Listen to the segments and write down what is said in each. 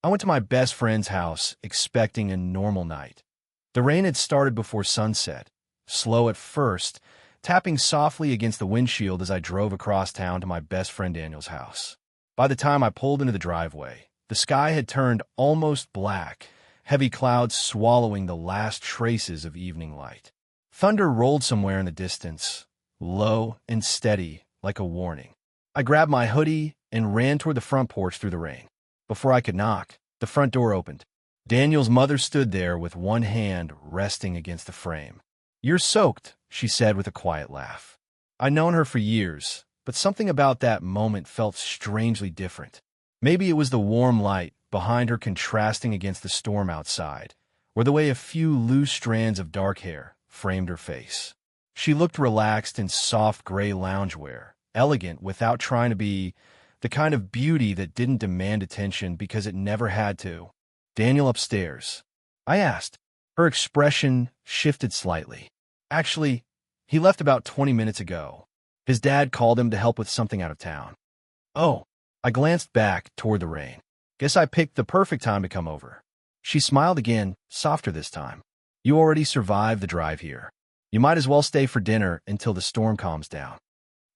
I went to my best friend's house, expecting a normal night. The rain had started before sunset, slow at first, tapping softly against the windshield as I drove across town to my best friend Daniel's house. By the time I pulled into the driveway, the sky had turned almost black, heavy clouds swallowing the last traces of evening light. Thunder rolled somewhere in the distance, low and steady, like a warning. I grabbed my hoodie and ran toward the front porch through the rain. Before I could knock, the front door opened. Daniel's mother stood there with one hand resting against the frame. "You're soaked," she said with a quiet laugh. I'd known her for years, but something about that moment felt strangely different. Maybe it was the warm light behind her contrasting against the storm outside, or the way a few loose strands of dark hair framed her face. She looked relaxed in soft gray loungewear, elegant without trying to be, the kind of beauty that didn't demand attention because it never had to. "Daniel upstairs?" I asked. Her expression shifted slightly. "Actually, he left about 20 minutes ago. His dad called him to help with something out of town." "Oh." I glanced back toward the rain. "Guess I picked the perfect time to come over." She smiled again, softer this time. "You already survived the drive here. You might as well stay for dinner until the storm calms down."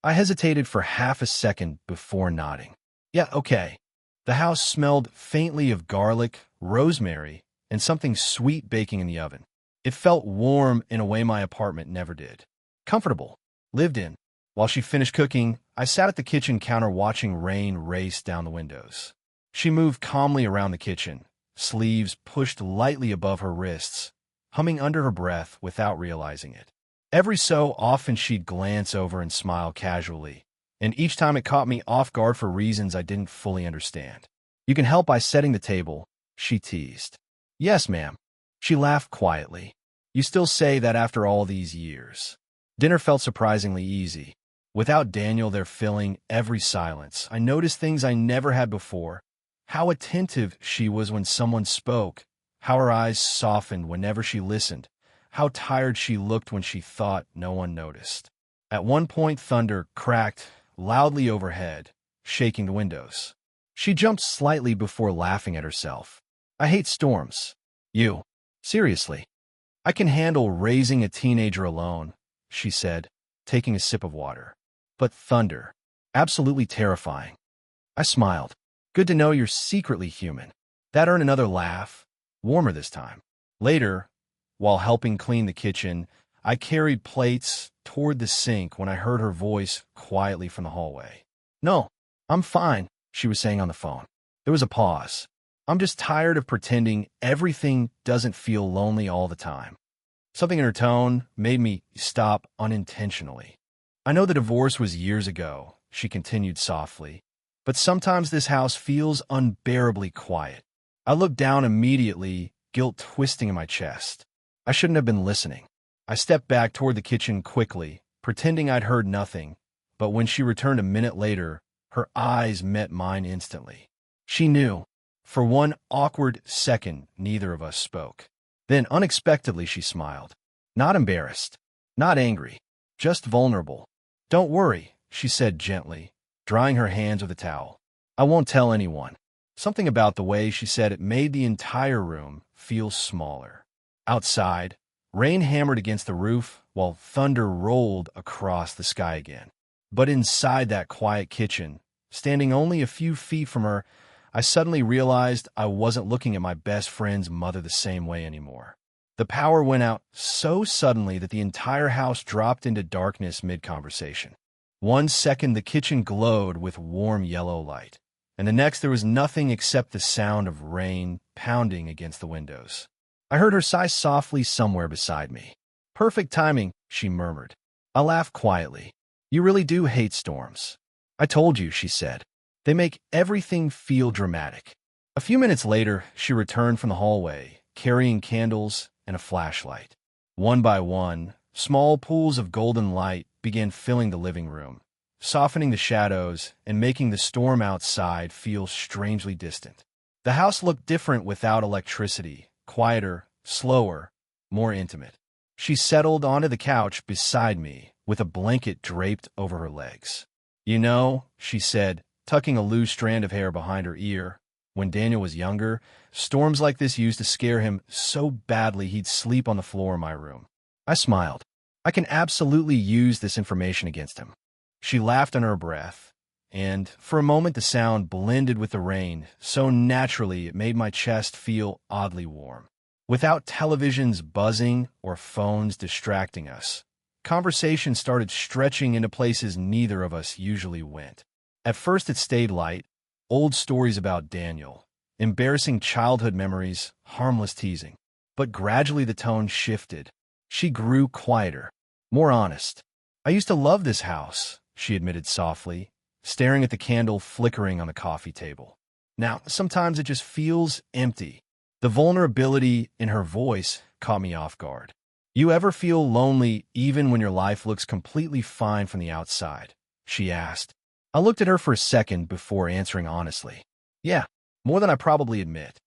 I hesitated for half a second before nodding. "Yeah, okay." The house smelled faintly of garlic, rosemary, and something sweet baking in the oven. It felt warm in a way my apartment never did. Comfortable. Lived in. While she finished cooking, I sat at the kitchen counter watching rain race down the windows. She moved calmly around the kitchen, sleeves pushed lightly above her wrists, humming under her breath without realizing it. Every so often she'd glance over and smile casually, and each time it caught me off guard for reasons I didn't fully understand. "You can help by setting the table," she teased. "Yes, ma'am." She laughed quietly. "You still say that after all these years." Dinner felt surprisingly easy. Without Daniel there filling every silence, I noticed things I never had before. How attentive she was when someone spoke, how her eyes softened whenever she listened, how tired she looked when she thought no one noticed. At one point, thunder cracked loudly overhead, shaking the windows. She jumped slightly before laughing at herself. "I hate storms." "You? Seriously?" "I can handle raising a teenager alone," she said, taking a sip of water. "But thunder, absolutely terrifying." I smiled. "Good to know you're secretly human." That earned another laugh, warmer this time. Later, while helping clean the kitchen, I carried plates toward the sink when I heard her voice quietly from the hallway. "No, I'm fine," she was saying on the phone. There was a pause. "I'm just tired of pretending everything doesn't feel lonely all the time." Something in her tone made me stop unintentionally. "I know the divorce was years ago," she continued softly, "but sometimes this house feels unbearably quiet." I looked down immediately, guilt twisting in my chest. I shouldn't have been listening. I stepped back toward the kitchen quickly, pretending I'd heard nothing, but when she returned a minute later, her eyes met mine instantly. She knew. For one awkward second, neither of us spoke. Then, unexpectedly, she smiled. Not embarrassed, not angry, just vulnerable. "Don't worry," she said gently, drying her hands with a towel. "I won't tell anyone." Something about the way she said it made the entire room feel smaller. Outside, rain hammered against the roof while thunder rolled across the sky again. But inside that quiet kitchen, standing only a few feet from her, I suddenly realized I wasn't looking at my best friend's mother the same way anymore. The power went out so suddenly that the entire house dropped into darkness mid-conversation. One second the kitchen glowed with warm yellow light, and the next there was nothing except the sound of rain pounding against the windows. I heard her sigh softly somewhere beside me. "Perfect timing," she murmured. I laughed quietly. "You really do hate storms." "I told you," she said. "They make everything feel dramatic." A few minutes later, she returned from the hallway, carrying candles and a flashlight. One by one, small pools of golden light began filling the living room, softening the shadows and making the storm outside feel strangely distant. The house looked different without electricity, quieter, slower, more intimate. She settled onto the couch beside me with a blanket draped over her legs. "You know," she said, tucking a loose strand of hair behind her ear, When Daniel was younger, storms like this used to scare him so badly he'd sleep on the floor in my room. I smiled. I can absolutely use this information against him. She laughed under her breath, and for a moment the sound blended with the rain so naturally it made my chest feel oddly warm. Without televisions buzzing or phones distracting us, conversation started stretching into places neither of us usually went. At first it stayed light, old stories about Daniel, embarrassing childhood memories, harmless teasing. But gradually the tone shifted. She grew quieter, more honest. "I used to love this house," she admitted softly, staring at the candle flickering on the coffee table. "Now, sometimes it just feels empty." The vulnerability in her voice caught me off guard. "You ever feel lonely even when your life looks completely fine from the outside?" she asked. I looked at her for a second before answering honestly. "Yeah, more than I probably admit."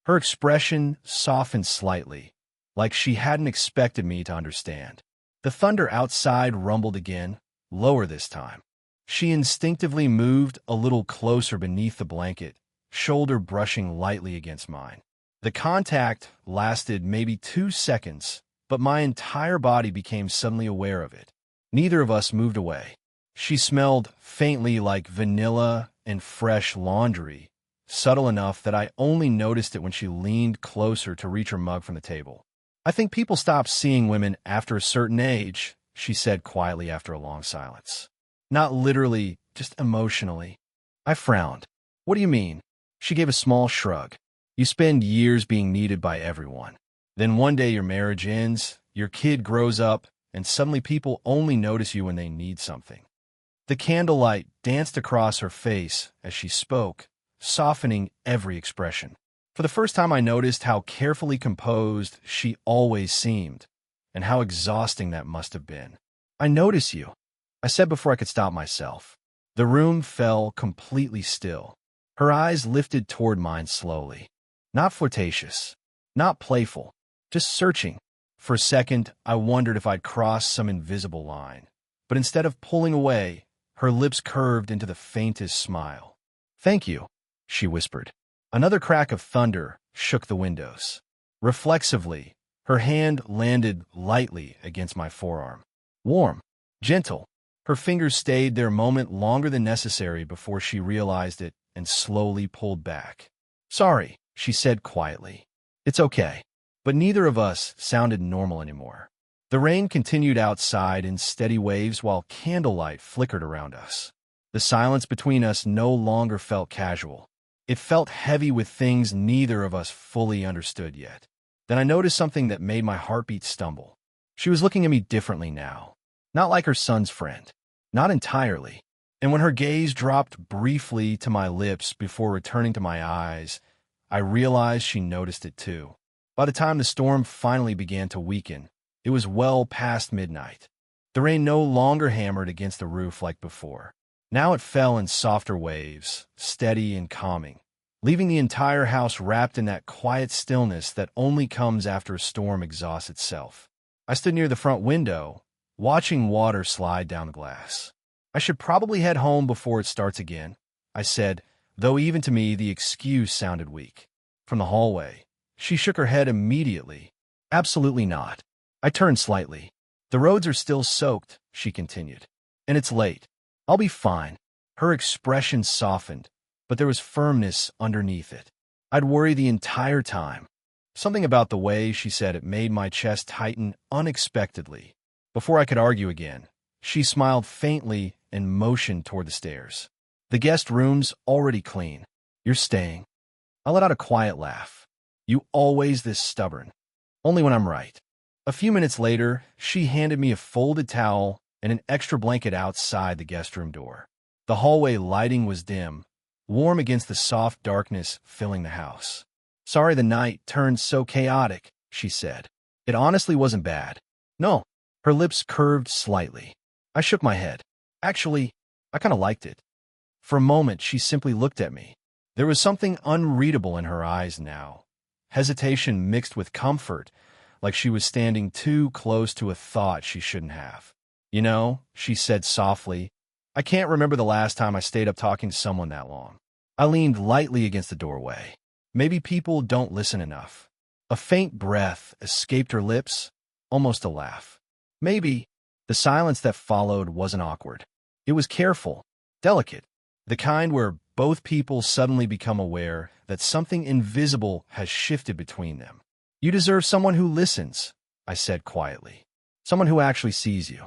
Her expression softened slightly, like she hadn't expected me to understand. The thunder outside rumbled again, lower this time. She instinctively moved a little closer beneath the blanket, shoulder brushing lightly against mine. The contact lasted maybe 2 seconds, but my entire body became suddenly aware of it. Neither of us moved away. She smelled faintly like vanilla and fresh laundry, subtle enough that I only noticed it when she leaned closer to reach her mug from the table. "I think people stop seeing women after a certain age," she said quietly after a long silence. "Not literally, just emotionally." I frowned. "What do you mean?" She gave a small shrug. "You spend years being needed by everyone. Then one day your marriage ends, your kid grows up, and suddenly people only notice you when they need something." The candlelight danced across her face as she spoke, softening every expression. For the first time I noticed how carefully composed she always seemed, and how exhausting that must have been. "I notice you," I said before I could stop myself. The room fell completely still. Her eyes lifted toward mine slowly. Not flirtatious, not playful, just searching. For a second, I wondered if I'd crossed some invisible line. But instead of pulling away, her lips curved into the faintest smile. "Thank you," she whispered. Another crack of thunder shook the windows. Reflexively, her hand landed lightly against my forearm. Warm, gentle. Her fingers stayed there a moment longer than necessary before she realized it and slowly pulled back. "Sorry," she said quietly. "It's okay." But neither of us sounded normal anymore. The rain continued outside in steady waves while candlelight flickered around us. The silence between us no longer felt casual. It felt heavy with things neither of us fully understood yet. Then I noticed something that made my heartbeat stumble. She was looking at me differently now. Not like her son's friend. Not entirely. And when her gaze dropped briefly to my lips before returning to my eyes, I realized she noticed it too. By the time the storm finally began to weaken, it was well past midnight. The rain no longer hammered against the roof like before. Now it fell in softer waves, steady and calming, leaving the entire house wrapped in that quiet stillness that only comes after a storm exhausts itself. I stood near the front window, watching water slide down the glass. "I should probably head home before it starts again," I said, though even to me the excuse sounded weak. From the hallway, she shook her head immediately. "Absolutely not." I turned slightly. "The roads are still soaked," she continued. "And it's late. I'll be fine." Her expression softened, but there was firmness underneath it. I'd worry the entire time. Something about the way she said it made my chest tighten unexpectedly. Before I could argue again, she smiled faintly and motioned toward the stairs. "The guest room's already clean. You're staying." I let out a quiet laugh. "You always this stubborn." "Only when I'm right." A few minutes later, she handed me a folded towel and an extra blanket outside the guest room door. The hallway lighting was dim, warm against the soft darkness filling the house. "Sorry the night turned so chaotic," she said. "It honestly wasn't bad." "No." Her lips curved slightly. I shook my head. "Actually, I kind of liked it." For a moment, she simply looked at me. There was something unreadable in her eyes now. Hesitation mixed with comfort, like she was standing too close to a thought she shouldn't have. "You know," she said softly, "I can't remember the last time I stayed up talking to someone that long." I leaned lightly against the doorway. Maybe people don't listen enough. A faint breath escaped her lips, almost a laugh. Maybe. The silence that followed wasn't awkward. It was careful, delicate, the kind where both people suddenly become aware that something invisible has shifted between them. You deserve someone who listens, I said quietly. Someone who actually sees you.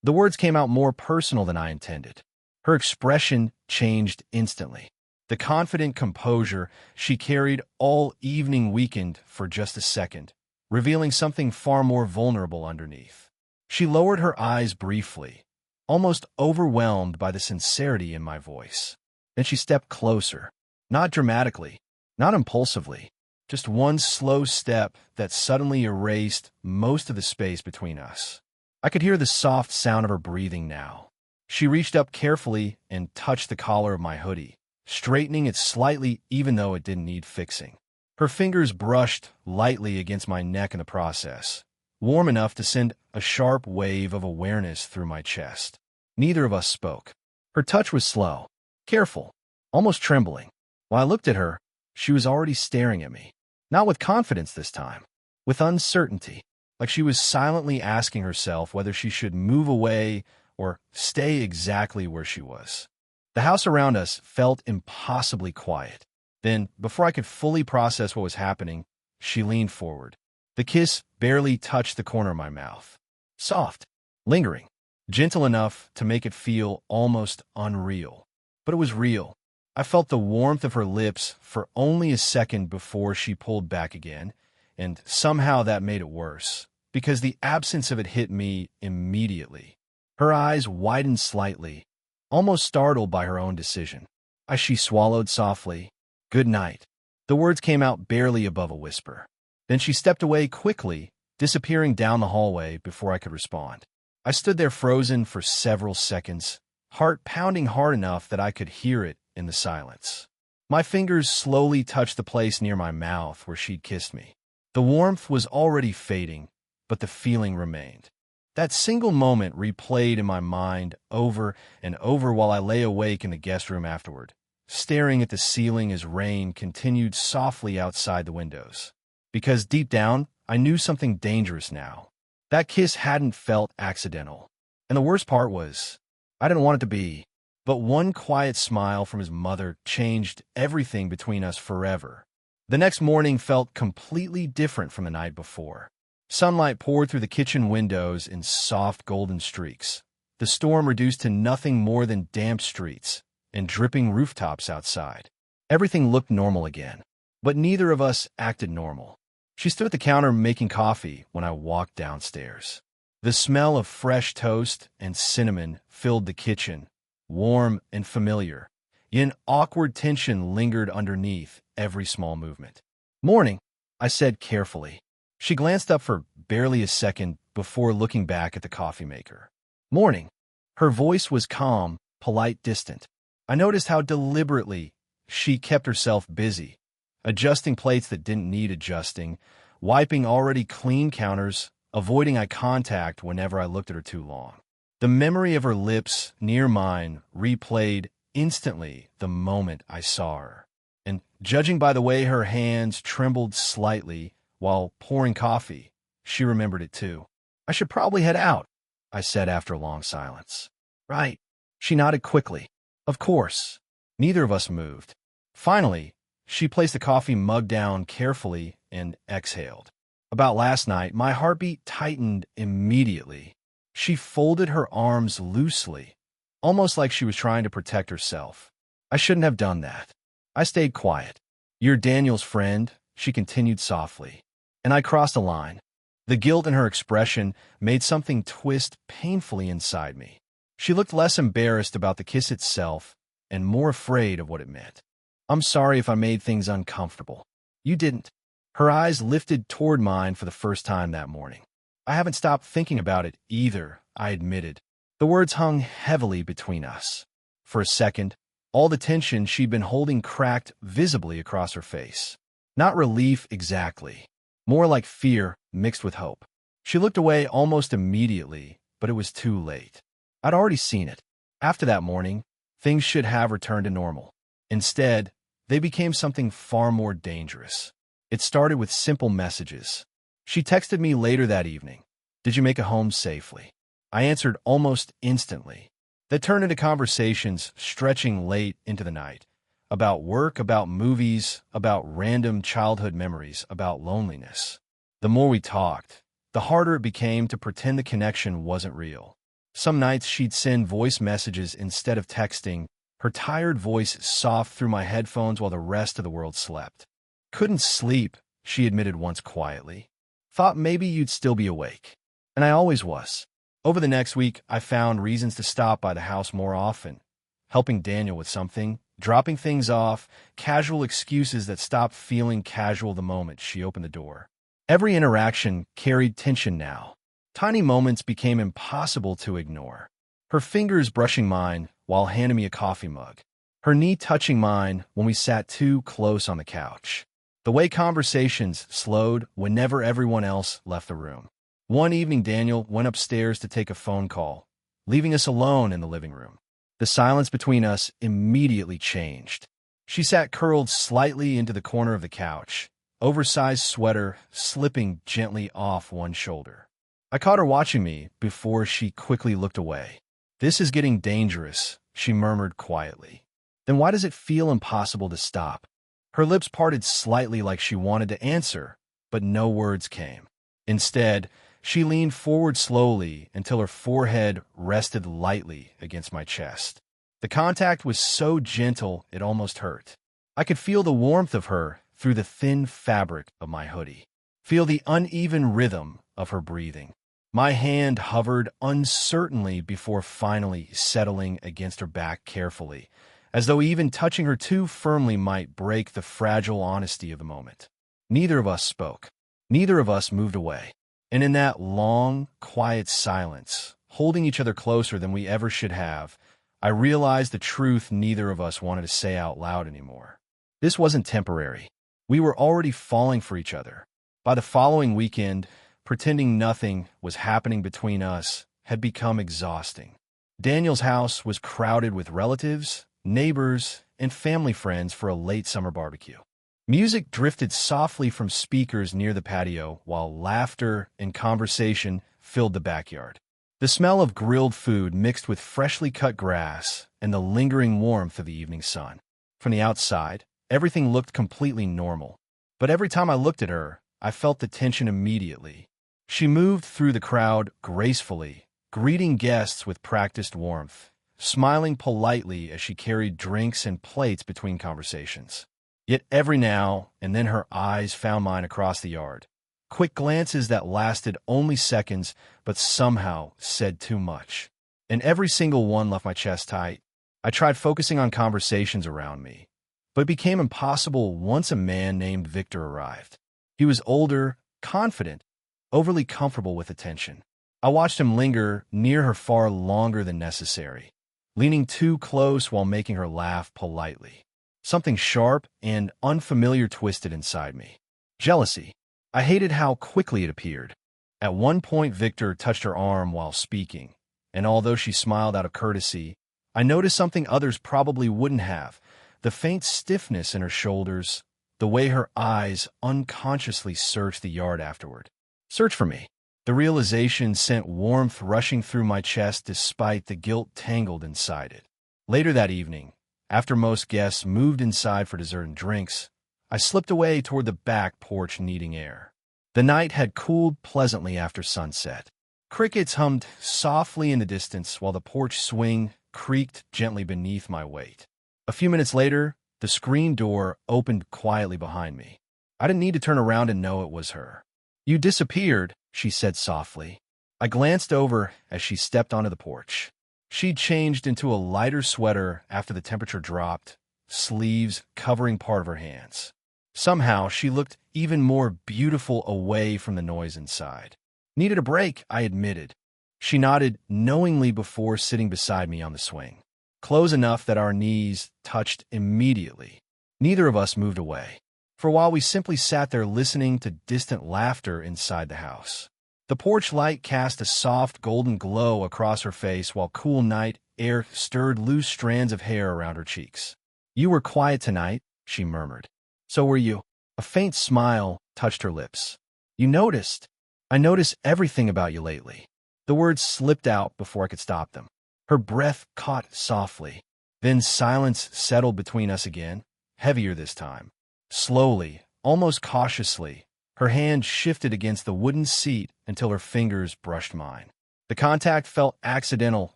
The words came out more personal than I intended. Her expression changed instantly. The confident composure she carried all evening weakened for just a second, revealing something far more vulnerable underneath. She lowered her eyes briefly, almost overwhelmed by the sincerity in my voice. Then she stepped closer, not dramatically, not impulsively, just one slow step that suddenly erased most of the space between us. I could hear the soft sound of her breathing now. She reached up carefully and touched the collar of my hoodie, straightening it slightly even though it didn't need fixing. Her fingers brushed lightly against my neck in the process, warm enough to send a sharp wave of awareness through my chest. Neither of us spoke. Her touch was slow, careful, almost trembling. While I looked at her, she was already staring at me. Not with confidence this time, with uncertainty, like she was silently asking herself whether she should move away or stay exactly where she was. The house around us felt impossibly quiet. Then, before I could fully process what was happening, she leaned forward. The kiss barely touched the corner of my mouth. Soft, lingering, gentle enough to make it feel almost unreal. But it was real. I felt the warmth of her lips for only a second before she pulled back again, and somehow that made it worse, because the absence of it hit me immediately. Her eyes widened slightly, almost startled by her own decision. As she swallowed softly, "Good night." The words came out barely above a whisper. Then she stepped away quickly, disappearing down the hallway before I could respond. I stood there frozen for several seconds, heart pounding hard enough that I could hear it in the silence. My fingers slowly touched the place near my mouth where she'd kissed me. The warmth was already fading, but the feeling remained. That single moment replayed in my mind over and over while I lay awake in the guest room afterward, staring at the ceiling as rain continued softly outside the windows. Because deep down, I knew something dangerous now. That kiss hadn't felt accidental. And the worst part was, I didn't want it to be. But one quiet smile from his mother changed everything between us forever. The next morning felt completely different from the night before. Sunlight poured through the kitchen windows in soft golden streaks. The storm reduced to nothing more than damp streets and dripping rooftops outside. Everything looked normal again, but neither of us acted normal. She stood at the counter making coffee when I walked downstairs. The smell of fresh toast and cinnamon filled the kitchen, warm and familiar, yet an awkward tension lingered underneath every small movement. "Morning," I said carefully. She glanced up for barely a second before looking back at the coffee maker. "Morning." Her voice was calm, polite, distant. I noticed how deliberately she kept herself busy, adjusting plates that didn't need adjusting, wiping already clean counters, avoiding eye contact whenever I looked at her too long. The memory of her lips near mine replayed instantly the moment I saw her. And judging by the way her hands trembled slightly while pouring coffee, she remembered it too. "I should probably head out," I said after a long silence. "Right." She nodded quickly. "Of course." Neither of us moved. Finally, she placed the coffee mug down carefully and exhaled. About last night, my heartbeat tightened immediately. She folded her arms loosely, almost like she was trying to protect herself. I shouldn't have done that. I stayed quiet. "You're Daniel's friend," she continued softly. And I crossed a line. The guilt in her expression made something twist painfully inside me. She looked less embarrassed about the kiss itself and more afraid of what it meant. "I'm sorry if I made things uncomfortable." "You didn't." Her eyes lifted toward mine for the first time that morning. "I haven't stopped thinking about it either," I admitted. The words hung heavily between us. For a second, all the tension she'd been holding cracked visibly across her face. Not relief exactly, more like fear mixed with hope. She looked away almost immediately, but it was too late. I'd already seen it. After that morning, things should have returned to normal. Instead, they became something far more dangerous. It started with simple messages. She texted me later that evening. "Did you make it home safely?" I answered almost instantly. That turned into conversations stretching late into the night. About work, about movies, about random childhood memories, about loneliness. The more we talked, the harder it became to pretend the connection wasn't real. Some nights she'd send voice messages instead of texting, her tired voice soft through my headphones while the rest of the world slept. "Couldn't sleep," she admitted once quietly. "Thought maybe you'd still be awake." And I always was. Over the next week, I found reasons to stop by the house more often. Helping Daniel with something, dropping things off, casual excuses that stopped feeling casual the moment she opened the door. Every interaction carried tension now. Tiny moments became impossible to ignore. Her fingers brushing mine while handing me a coffee mug. Her knee touching mine when we sat too close on the couch. The way conversations slowed whenever everyone else left the room. One evening, Daniel went upstairs to take a phone call, leaving us alone in the living room. The silence between us immediately changed. She sat curled slightly into the corner of the couch, oversized sweater slipping gently off one shoulder. I caught her watching me before she quickly looked away. "This is getting dangerous," she murmured quietly. "Then why does it feel impossible to stop?" Her lips parted slightly like she wanted to answer, but no words came. Instead, she leaned forward slowly until her forehead rested lightly against my chest. The contact was so gentle it almost hurt. I could feel the warmth of her through the thin fabric of my hoodie, feel the uneven rhythm of her breathing. My hand hovered uncertainly before finally settling against her back carefully, as though even touching her too firmly might break the fragile honesty of the moment. Neither of us spoke. Neither of us moved away. And in that long, quiet silence, holding each other closer than we ever should have, I realized the truth neither of us wanted to say out loud anymore. This wasn't temporary. We were already falling for each other. By the following weekend, pretending nothing was happening between us had become exhausting. Daniel's house was crowded with relatives, neighbors, and family friends for a late summer barbecue. Music drifted softly from speakers near the patio, while laughter and conversation filled the backyard. The smell of grilled food mixed with freshly cut grass and the lingering warmth of the evening sun. From the outside, everything looked completely normal. But every time I looked at her, I felt the tension immediately. She moved through the crowd gracefully, greeting guests with practiced warmth, smiling politely as she carried drinks and plates between conversations. Yet every now and then her eyes found mine across the yard. Quick glances that lasted only seconds, but somehow said too much. And every single one left my chest tight. I tried focusing on conversations around me, but it became impossible once a man named Victor arrived. He was older, confident, overly comfortable with attention. I watched him linger near her far longer than necessary, leaning too close while making her laugh politely. Something sharp and unfamiliar twisted inside me. Jealousy. I hated how quickly it appeared. At one point, Victor touched her arm while speaking, and although she smiled out of courtesy, I noticed something others probably wouldn't have: the faint stiffness in her shoulders, the way her eyes unconsciously searched the yard afterward. Search for me. The realization sent warmth rushing through my chest despite the guilt tangled inside it. Later that evening, after most guests moved inside for dessert and drinks, I slipped away toward the back porch needing air. The night had cooled pleasantly after sunset. Crickets hummed softly in the distance while the porch swing creaked gently beneath my weight. A few minutes later, the screen door opened quietly behind me. I didn't need to turn around and know it was her. "You disappeared," she said softly. I glanced over as she stepped onto the porch. She'd changed into a lighter sweater after the temperature dropped, sleeves covering part of her hands. Somehow, she looked even more beautiful away from the noise inside. "Needed a break," I admitted. She nodded knowingly before sitting beside me on the swing, close enough that our knees touched immediately. Neither of us moved away. For a while, we simply sat there listening to distant laughter inside the house. The porch light cast a soft golden glow across her face while cool night air stirred loose strands of hair around her cheeks. You were quiet tonight, she murmured. So were you. A faint smile touched her lips. You noticed. I notice everything about you lately. The words slipped out before I could stop them. Her breath caught softly. Then silence settled between us again, heavier this time. Slowly, almost cautiously, her hand shifted against the wooden seat until her fingers brushed mine. The contact felt accidental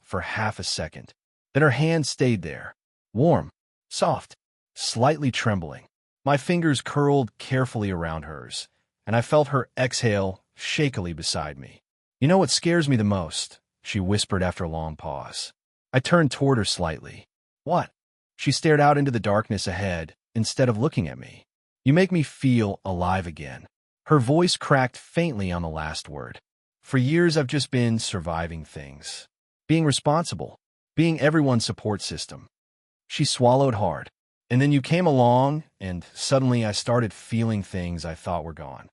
for half a second. Then her hand stayed there, warm, soft, slightly trembling. My fingers curled carefully around hers, and I felt her exhale shakily beside me. You know what scares me the most? She whispered after a long pause. I turned toward her slightly. What? She stared out into the darkness ahead instead of looking at me. You make me feel alive again. Her voice cracked faintly on the last word. For years I've just been surviving things. Being responsible. Being everyone's support system. She swallowed hard. And then you came along, and suddenly I started feeling things I thought were gone.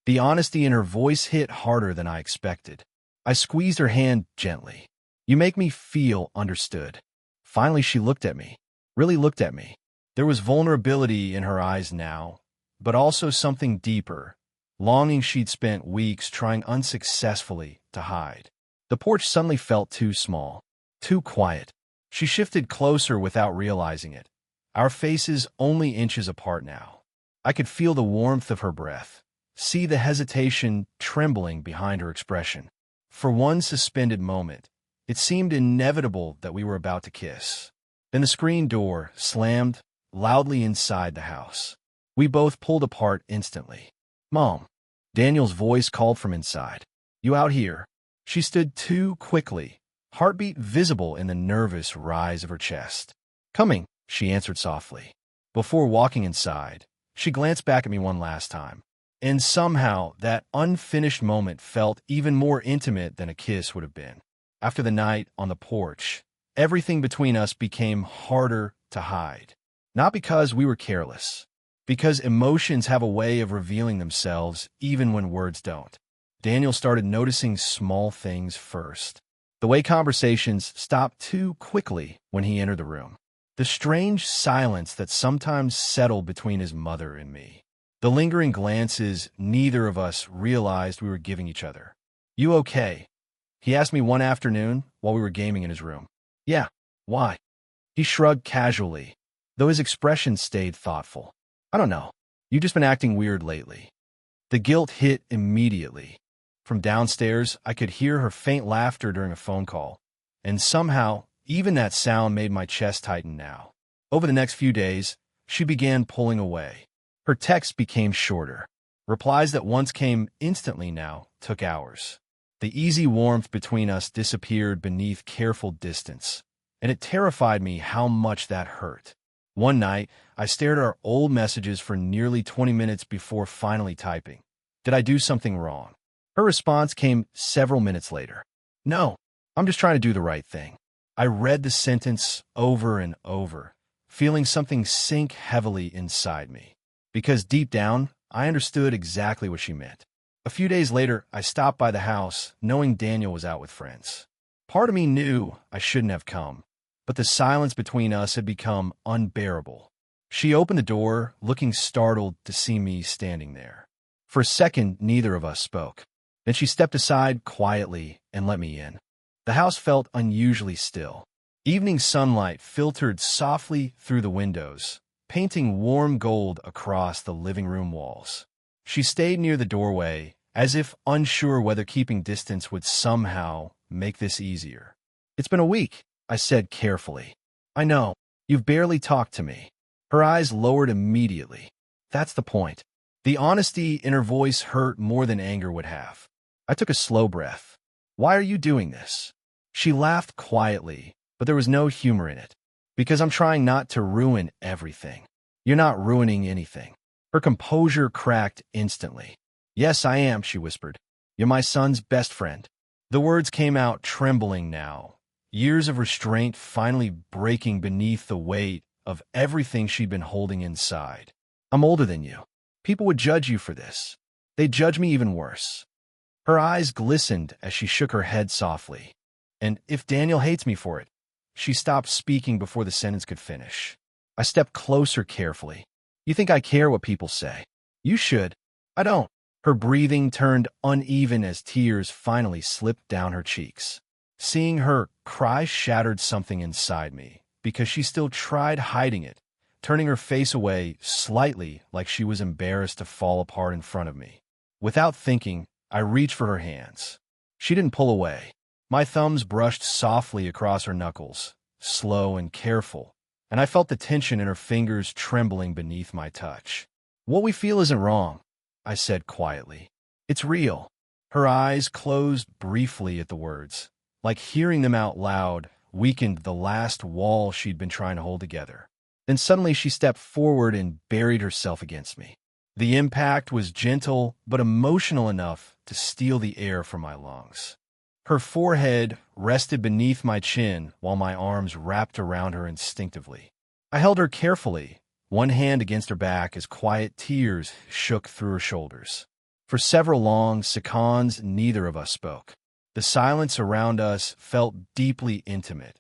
The honesty in her voice hit harder than I expected. I squeezed her hand gently. You make me feel understood. Finally, she looked at me. Really looked at me. There was vulnerability in her eyes now, but also something deeper. Longing she'd spent weeks trying unsuccessfully to hide. The porch suddenly felt too small, too quiet. She shifted closer without realizing it. Our faces only inches apart now. I could feel the warmth of her breath, see the hesitation trembling behind her expression. For one suspended moment, it seemed inevitable that we were about to kiss. Then the screen door slammed loudly inside the house. We both pulled apart instantly. Mom, Daniel's voice called from inside. You out here? She stood too quickly, heartbeat visible in the nervous rise of her chest. Coming, she answered softly. Before walking inside, she glanced back at me one last time. And somehow, that unfinished moment felt even more intimate than a kiss would have been. After the night on the porch, everything between us became harder to hide. Not because we were careless, because emotions have a way of revealing themselves even when words don't. Daniel started noticing small things first. The way conversations stopped too quickly when he entered the room. The strange silence that sometimes settled between his mother and me. The lingering glances neither of us realized we were giving each other. You okay? He asked me one afternoon while we were gaming in his room. Yeah, why? He shrugged casually, though his expression stayed thoughtful. I don't know. You've just been acting weird lately. The guilt hit immediately. From downstairs, I could hear her faint laughter during a phone call, and somehow, even that sound made my chest tighten now. Over the next few days, she began pulling away. Her texts became shorter. Replies that once came instantly now took hours. The easy warmth between us disappeared beneath careful distance, and it terrified me how much that hurt. One night, I stared at our old messages for nearly 20 minutes before finally typing. Did I do something wrong? Her response came several minutes later. No, I'm just trying to do the right thing. I read the sentence over and over, feeling something sink heavily inside me. Because deep down, I understood exactly what she meant. A few days later, I stopped by the house, knowing Daniel was out with friends. Part of me knew I shouldn't have come, but the silence between us had become unbearable. She opened the door, looking startled to see me standing there. For a second, neither of us spoke. Then she stepped aside quietly and let me in. The house felt unusually still. Evening sunlight filtered softly through the windows, painting warm gold across the living room walls. She stayed near the doorway, as if unsure whether keeping distance would somehow make this easier. It's been a week, I said carefully. I know, you've barely talked to me. Her eyes lowered immediately. That's the point. The honesty in her voice hurt more than anger would have. I took a slow breath. Why are you doing this? She laughed quietly, but there was no humor in it. Because I'm trying not to ruin everything. You're not ruining anything. Her composure cracked instantly. Yes, I am, she whispered. You're my son's best friend. The words came out trembling now, years of restraint finally breaking beneath the weight of everything she'd been holding inside. I'm older than you. People would judge you for this. They'd judge me even worse. Her eyes glistened as she shook her head softly. And if Daniel hates me for it, she stopped speaking before the sentence could finish. I stepped closer carefully. You think I care what people say? You should. I don't. Her breathing turned uneven as tears finally slipped down her cheeks. Seeing her cry shattered something inside me, because she still tried hiding it, turning her face away slightly like she was embarrassed to fall apart in front of me. Without thinking, I reached for her hands. She didn't pull away. My thumbs brushed softly across her knuckles, slow and careful, and I felt the tension in her fingers trembling beneath my touch. What we feel isn't wrong, I said quietly. It's real. Her eyes closed briefly at the words, like hearing them out loud weakened the last wall she'd been trying to hold together. Then suddenly she stepped forward and buried herself against me. The impact was gentle but emotional enough to steal the air from my lungs. Her forehead rested beneath my chin while my arms wrapped around her instinctively. I held her carefully, one hand against her back as quiet tears shook through her shoulders. For several long seconds, neither of us spoke. The silence around us felt deeply intimate,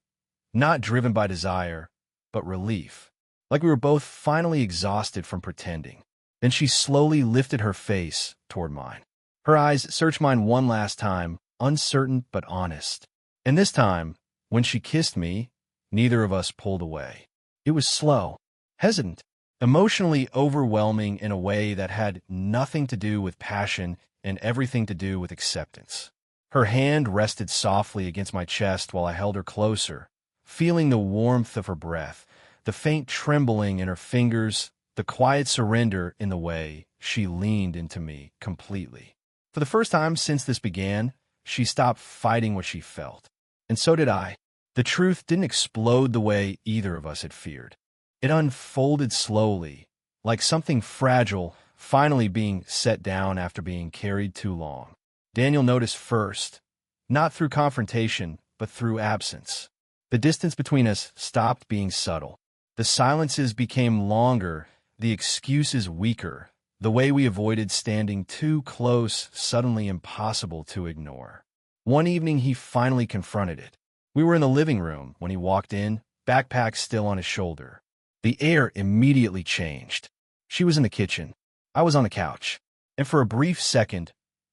not driven by desire, but relief, like we were both finally exhausted from pretending. Then she slowly lifted her face toward mine. Her eyes searched mine one last time, uncertain but honest. And this time, when she kissed me, neither of us pulled away. It was slow, hesitant, emotionally overwhelming in a way that had nothing to do with passion and everything to do with acceptance. Her hand rested softly against my chest while I held her closer, feeling the warmth of her breath, the faint trembling in her fingers, the quiet surrender in the way she leaned into me completely. For the first time since this began, she stopped fighting what she felt. And so did I. The truth didn't explode the way either of us had feared. It unfolded slowly, like something fragile finally being set down after being carried too long. Daniel noticed first, not through confrontation, but through absence. The distance between us stopped being subtle. The silences became longer, the excuses weaker, the way we avoided standing too close suddenly impossible to ignore. One evening he finally confronted it. We were in the living room when he walked in, backpack still on his shoulder. The air immediately changed. She was in the kitchen. I was on the couch. And for a brief second,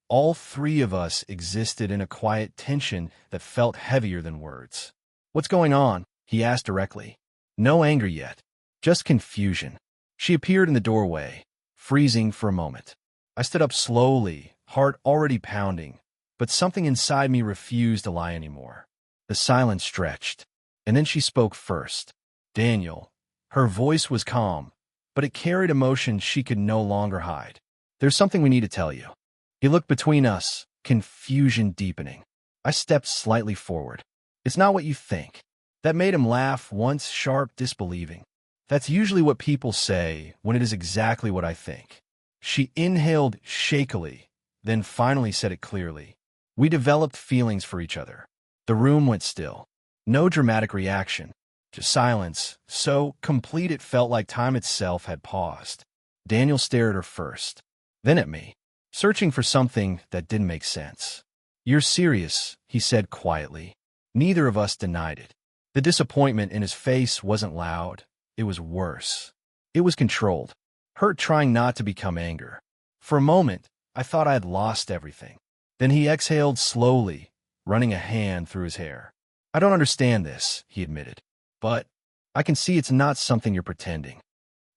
all three of us existed in a quiet tension that felt heavier than words. "What's going on?" he asked directly. No anger yet, just confusion. She appeared in the doorway, freezing for a moment. I stood up slowly, heart already pounding, but something inside me refused to lie anymore. The silence stretched, and then she spoke first. "Daniel." Her voice was calm, but it carried emotion she could no longer hide. "There's something we need to tell you." He looked between us, confusion deepening. I stepped slightly forward. "It's not what you think." That made him laugh once, sharp, disbelieving. "That's usually what people say when it is exactly what I think." She inhaled shakily, then finally said it clearly. "We developed feelings for each other." The room went still. No dramatic reaction, just silence, so complete it felt like time itself had paused. Daniel stared at her first, then at me, searching for something that didn't make sense. "You're serious," he said quietly. Neither of us denied it. The disappointment in his face wasn't loud. It was worse. It was controlled, hurt trying not to become anger. For a moment, I thought I had lost everything. Then he exhaled slowly, running a hand through his hair. "I don't understand this," he admitted, "but I can see it's not something you're pretending."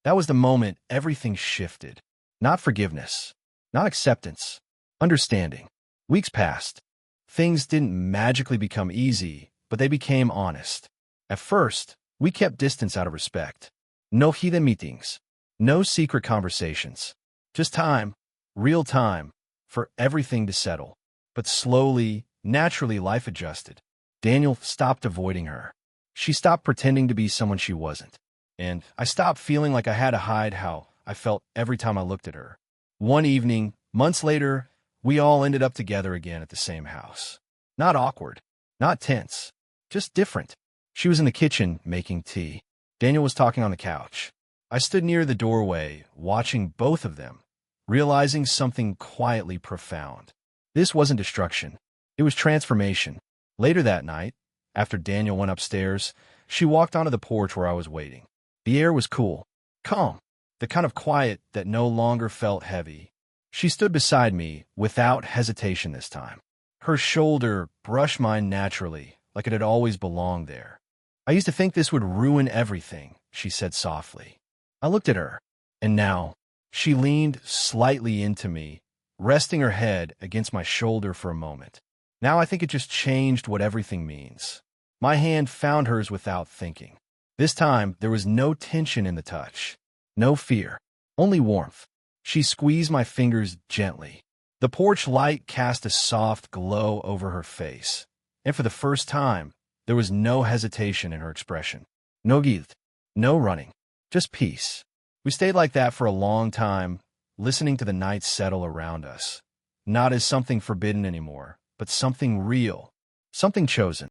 That was the moment everything shifted. Not forgiveness, not acceptance, understanding. Weeks passed. Things didn't magically become easy, but they became honest. At first, we kept distance out of respect. No hidden meetings, no secret conversations. Just time, real time, for everything to settle. But slowly, naturally, life adjusted. Daniel stopped avoiding her. She stopped pretending to be someone she wasn't. And I stopped feeling like I had to hide how I felt every time I looked at her. One evening, months later, we all ended up together again at the same house. Not awkward, not tense, just different. She was in the kitchen making tea. Daniel was talking on the couch. I stood near the doorway, watching both of them, realizing something quietly profound. This wasn't destruction. It was transformation. Later that night, after Daniel went upstairs, she walked onto the porch where I was waiting. The air was cool, calm, the kind of quiet that no longer felt heavy. She stood beside me without hesitation this time. Her shoulder brushed mine naturally, like it had always belonged there. "I used to think this would ruin everything," she said softly. I looked at her, and now she leaned slightly into me, resting her head against my shoulder for a moment. "Now I think it just changed what everything means." My hand found hers without thinking. This time, there was no tension in the touch, no fear, only warmth. She squeezed my fingers gently. The porch light cast a soft glow over her face, and for the first time, there was no hesitation in her expression. No guilt, no running, just peace. We stayed like that for a long time, listening to the night settle around us, not as something forbidden anymore, but something real, something chosen.